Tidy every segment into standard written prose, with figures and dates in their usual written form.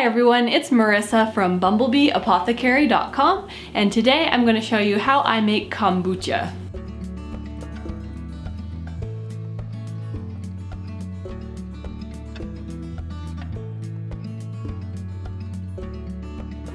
Hi everyone, it's Marisa from bumblebeeapothecary.com, and today I'm going to show you how I make kombucha.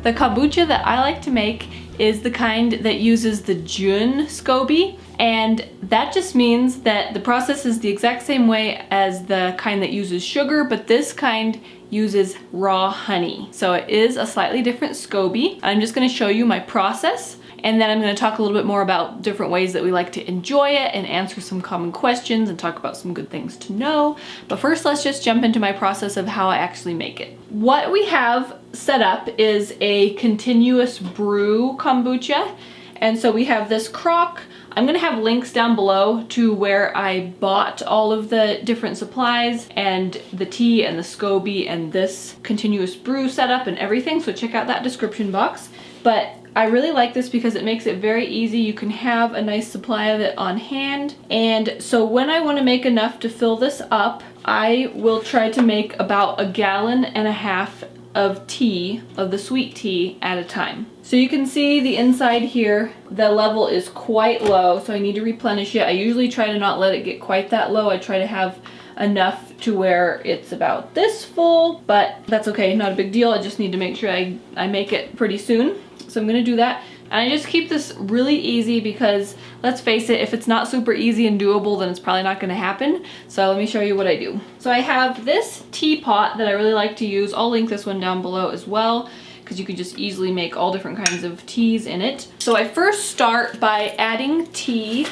The kombucha that I like to make is the kind that uses the Jun SCOBY, and that just means that the process is the exact same way as the kind that uses sugar, but this kind uses raw honey. So it is a slightly different SCOBY. I'm just going to show you my process, and then I'm going to talk a little bit more about different ways that we like to enjoy it and answer some common questions and talk about some good things to know. But first, let's just jump into my process of how I actually make it. What we have set up is a continuous brew kombucha. And so we have this crock. I'm gonna have links down below to where I bought all of the different supplies and the tea and the SCOBY and this continuous brew setup and everything, so check out that description box. But I really like this because it makes it very easy. You can have a nice supply of it on hand. And so when I wanna make enough to fill this up, I will try to make about 1.5 gallons of tea, of the sweet tea, at a time. So you can see the inside here, the level is quite low, so I need to replenish it. I usually try to not let it get quite that low. I try to have enough to where it's about this full, but that's okay, not a big deal. I just need to make sure I make it pretty soon. So I'm gonna do that. And I just keep this really easy because, let's face it, if it's not super easy and doable, then it's probably not gonna happen. So let me show you what I do. So I have this teapot that I really like to use. I'll link this one down below as well, because you can just easily make all different kinds of teas in it. So I first start by adding tea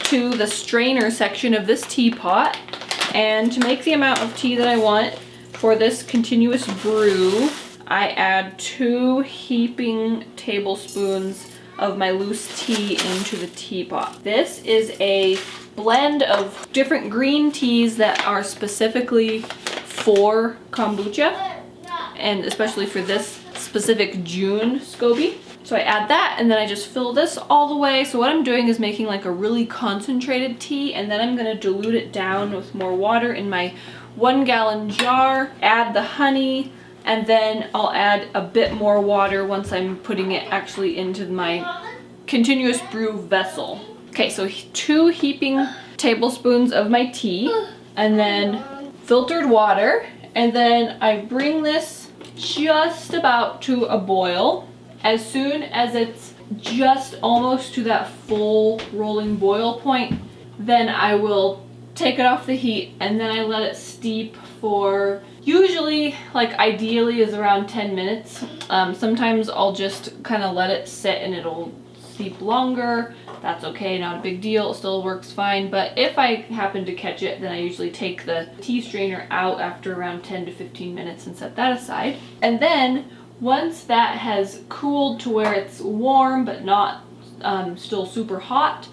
to the strainer section of this teapot. And to make the amount of tea that I want for this continuous brew, I add 2 heaping tablespoons of my loose tea into the teapot. This is a blend of different green teas that are specifically for kombucha, and especially for this specific Jun SCOBY. So I add that, and then I just fill this all the way. So what I'm doing is making like a really concentrated tea, and then I'm gonna dilute it down with more water in my 1 gallon jar, add the honey, and then I'll add a bit more water once I'm putting it actually into my continuous brew vessel. Okay, so 2 heaping tablespoons of my tea, and then filtered water, and then I bring this just about to a boil. As soon as it's just almost to that full rolling boil point, then I will take it off the heat, and then I let it steep for usually, like ideally, is around 10 minutes. Sometimes I'll just kind of let it sit and it'll steep longer. That's okay, not a big deal, it still works fine. But if I happen to catch it, then I usually take the tea strainer out after around 10 to 15 minutes and set that aside. And then once that has cooled to where it's warm but not still super hot,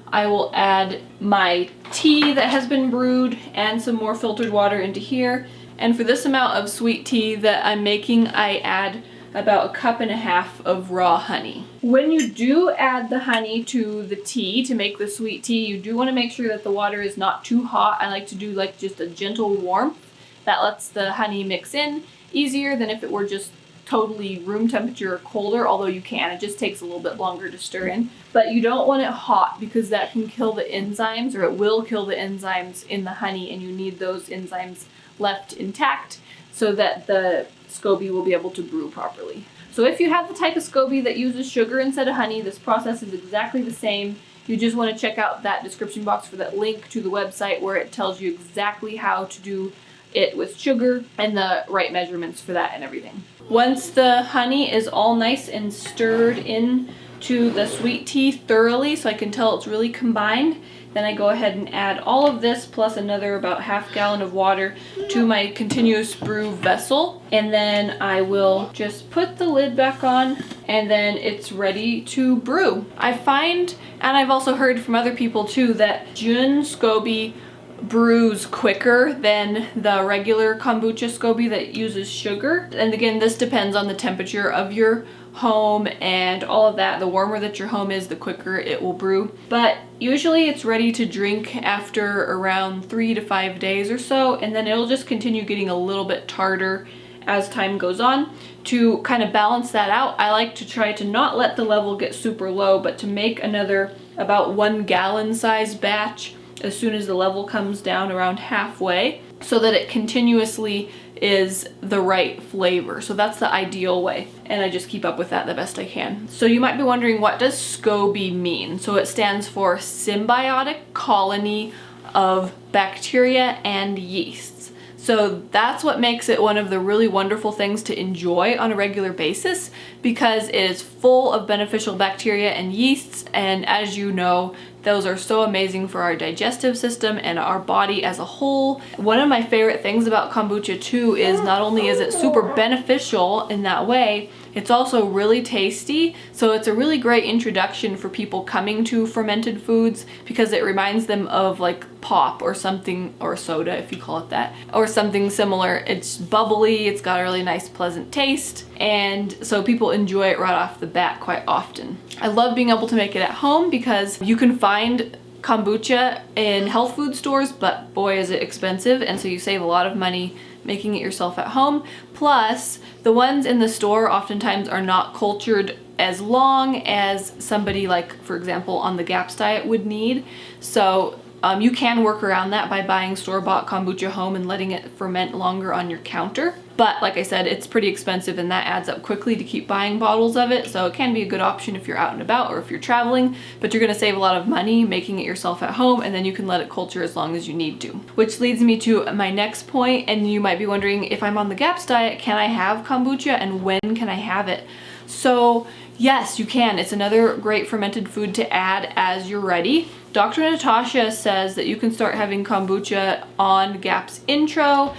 I will add my tea that has been brewed and some more filtered water into here. And for this amount of sweet tea that I'm making, I add about 1.5 cups of raw honey. When you do add the honey to the tea to make the sweet tea, you do want to make sure that the water is not too hot. I like to do like just a gentle warmth. That lets the honey mix in easier than if it were just totally room temperature or colder, although you can. It just takes a little bit longer to stir in. But you don't want it hot because that can kill the enzymes, or it will kill the enzymes in the honey, and you need those enzymes left intact so that the SCOBY will be able to brew properly. So if you have the type of SCOBY that uses sugar instead of honey, this process is exactly the same. You just want to check out that description box for that link to the website where it tells you exactly how to do it with sugar and the right measurements for that and everything. Once the honey is all nice and stirred in to the sweet tea thoroughly, so I can tell it's really combined, then I go ahead and add all of this plus another about 1/2 gallon of water to my continuous brew vessel. And then I will just put the lid back on, and then it's ready to brew. I find, and I've also heard from other people too, that Jun SCOBY brews quicker than the regular kombucha SCOBY that uses sugar. And again, this depends on the temperature of your home and all of that. The warmer that your home is, the quicker it will brew. But usually it's ready to drink after around 3 to 5 days or so, and then it'll just continue getting a little bit tartar as time goes on. To kind of balance that out, I like to try to not let the level get super low, but to make another about 1 gallon size batch as soon as the level comes down around halfway, so that it continuously is the right flavor. So that's the ideal way, and I just keep up with that the best I can. So you might be wondering, what does SCOBY mean? So it stands for Symbiotic Colony of Bacteria and Yeasts. So that's what makes it one of the really wonderful things to enjoy on a regular basis, because it is full of beneficial bacteria and yeasts, and as you know, those are so amazing for our digestive system and our body as a whole. One of my favorite things about kombucha too is not only is it super beneficial in that way, it's also really tasty. So it's a really great introduction for people coming to fermented foods, because it reminds them of like pop or something, or soda if you call it that, or something similar. It's bubbly, it's got a really nice pleasant taste, and so people enjoy it right off the bat quite often. I love being able to make it at home because you can find kombucha in health food stores, but boy is it expensive, and so you save a lot of money making it yourself at home. Plus, the ones in the store oftentimes are not cultured as long as somebody like, for example, on the GAPS diet would need. So you can work around that by buying store-bought kombucha home and letting it ferment longer on your counter. But like I said, it's pretty expensive and that adds up quickly to keep buying bottles of it. So it can be a good option if you're out and about or if you're traveling, but you're gonna save a lot of money making it yourself at home, and then you can let it culture as long as you need to. Which leads me to my next point, and you might be wondering, if I'm on the GAPS diet, can I have kombucha and when can I have it? So yes, you can. It's another great fermented food to add as you're ready. Dr. Natasha says that you can start having kombucha on GAPS intro,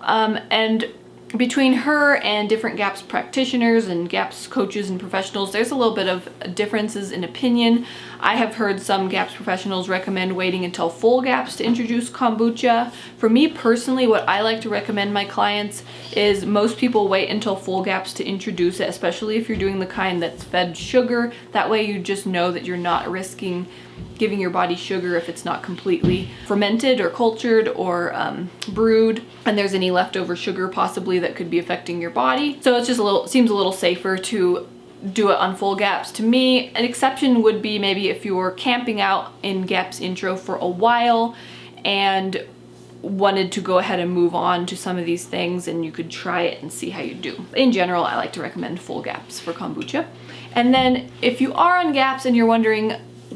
and between her and different GAPS practitioners and GAPS coaches and professionals, there's a little bit of differences in opinion. I have heard some GAPS professionals recommend waiting until full GAPS to introduce kombucha. For me personally, what I like to recommend my clients is most people wait until full GAPS to introduce it, especially if you're doing the kind that's fed sugar. That way you just know that you're not risking giving your body sugar if it's not completely fermented or cultured or brewed, and there's any leftover sugar possibly that could be affecting your body. So it's just seems a little safer to do it on full GAPS. To me, an exception would be maybe if you were camping out in GAPS intro for a while and wanted to go ahead and move on to some of these things, and you could try it and see how you do. In general, I like to recommend full GAPS for kombucha. And then if you are on GAPS and you're wondering,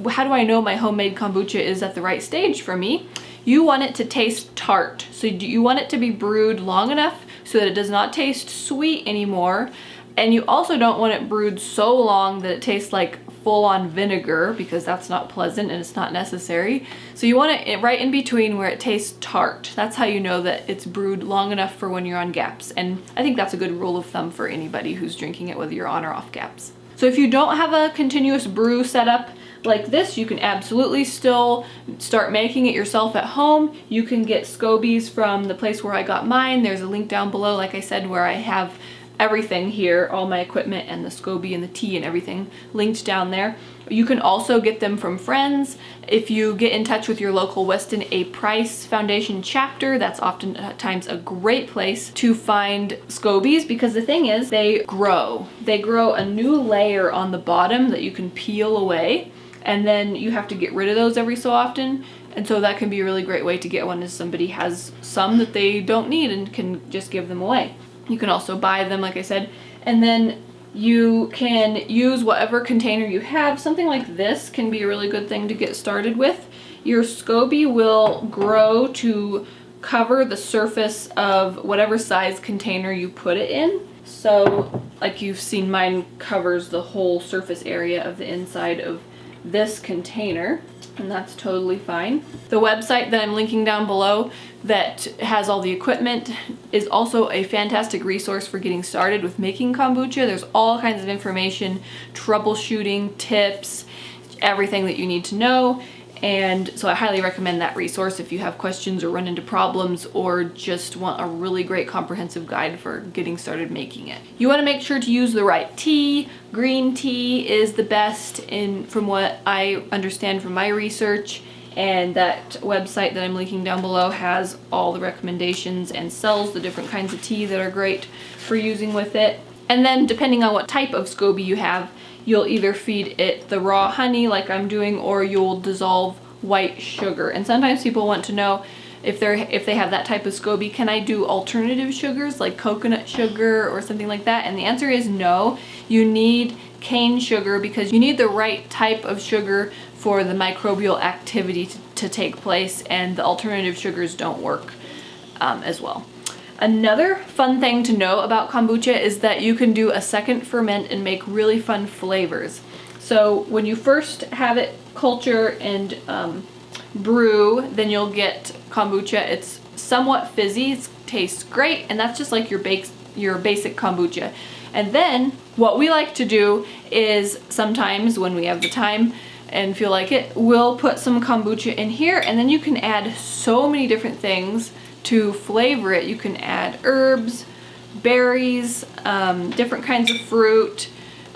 how do I know my homemade kombucha is at the right stage for me? You want it to taste tart. So you want it to be brewed long enough so that it does not taste sweet anymore. And you also don't want it brewed so long that it tastes like full-on vinegar, because that's not pleasant and it's not necessary. So you want it right in between where it tastes tart. That's how you know that it's brewed long enough for when you're on GAPS. And I think that's a good rule of thumb for anybody who's drinking it, whether you're on or off GAPS. So if you don't have a continuous brew setup like this, you can absolutely still start making it yourself at home. You can get SCOBYs from the place where I got mine. There's a link down below, like I said, where I have everything here, all my equipment and the SCOBY and the tea and everything linked down there. You can also get them from friends. If you get in touch with your local Weston A. Price Foundation chapter, that's oftentimes a great place to find SCOBYs, because the thing is, they grow. They grow a new layer on the bottom that you can peel away, and then you have to get rid of those every so often. And so that can be a really great way to get one, if somebody has some that they don't need and can just give them away. You can also buy them, like I said, and then you can use whatever container you have. Something like this can be a really good thing to get started with. Your SCOBY will grow to cover the surface of whatever size container you put it in. So like you've seen, mine covers the whole surface area of the inside of this container, and that's totally fine. The website that I'm linking down below that has all the equipment is also a fantastic resource for getting started with making kombucha. There's all kinds of information, troubleshooting, tips, everything that you need to know. And so I highly recommend that resource if you have questions or run into problems or just want a really great comprehensive guide for getting started making it. You want to make sure to use the right tea. Green tea is the best from what I understand from my research. and that website that I'm linking down below has all the recommendations and sells the different kinds of tea that are great for using with it. And then depending on what type of SCOBY you have, you'll either feed it the raw honey like I'm doing, or you'll dissolve white sugar. And sometimes people want to know if they have that type of SCOBY, can I do alternative sugars like coconut sugar or something like that? And the answer is no. You need cane sugar because you need the right type of sugar for the microbial activity to take place, and the alternative sugars don't work as well. Another fun thing to know about kombucha is that you can do a second ferment and make really fun flavors. So when you first have it culture and brew, then you'll get kombucha. It's somewhat fizzy, it tastes great, and that's just like your basic kombucha. And then what we like to do is sometimes when we have the time and feel like it, we'll put some kombucha in here, and then you can add so many different things to flavor it. You can add herbs, berries, different kinds of fruit,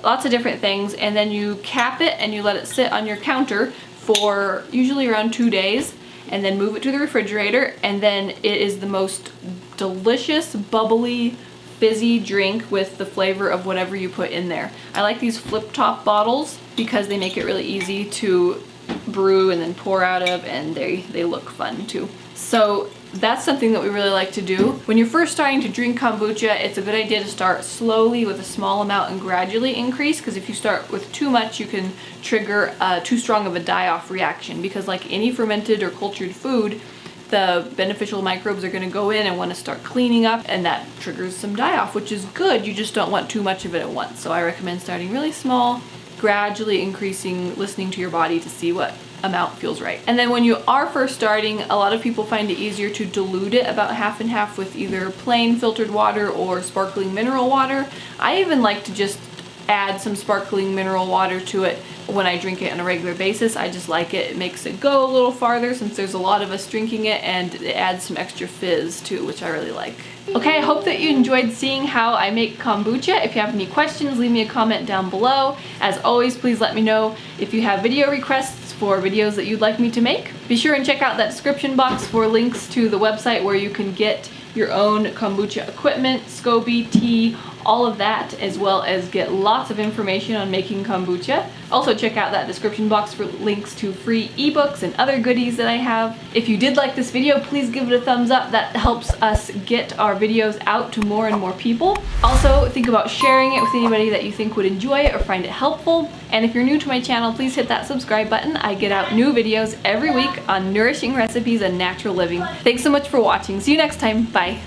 lots of different things, and then you cap it and you let it sit on your counter for usually around 2 days, and then move it to the refrigerator, and then it is the most delicious, bubbly, fizzy drink with the flavor of whatever you put in there. I like these flip top bottles because they make it really easy to brew and then pour out of, and they look fun too. So that's something that we really like to do. When you're first starting to drink kombucha, it's a good idea to start slowly with a small amount and gradually increase, because if you start with too much, you can trigger too strong of a die-off reaction, because like any fermented or cultured food, the beneficial microbes are going to go in and want to start cleaning up, and that triggers some die-off, which is good. You just don't want too much of it at once. So I recommend starting really small, gradually increasing, listening to your body to see what amount feels right. And then when you are first starting, a lot of people find it easier to dilute it about half and half with either plain filtered water or sparkling mineral water. I even like to just add some sparkling mineral water to it when I drink it on a regular basis. I just like it. It makes it go a little farther since there's a lot of us drinking it, and it adds some extra fizz too, which I really like. Okay, I hope that you enjoyed seeing how I make kombucha. If you have any questions, leave me a comment down below. As always, please let me know if you have video requests for videos that you'd like me to make. Be sure and check out that description box for links to the website where you can get your own kombucha equipment, SCOBY, tea, all of that, as well as get lots of information on making kombucha. Also check out that description box for links to free ebooks and other goodies that I have. If you did like this video, please give it a thumbs up. That helps us get our videos out to more and more people. Also, think about sharing it with anybody that you think would enjoy it or find it helpful. And if you're new to my channel, please hit that subscribe button. I get out new videos every week on nourishing recipes and natural living. Thanks so much for watching. See you next time. Bye.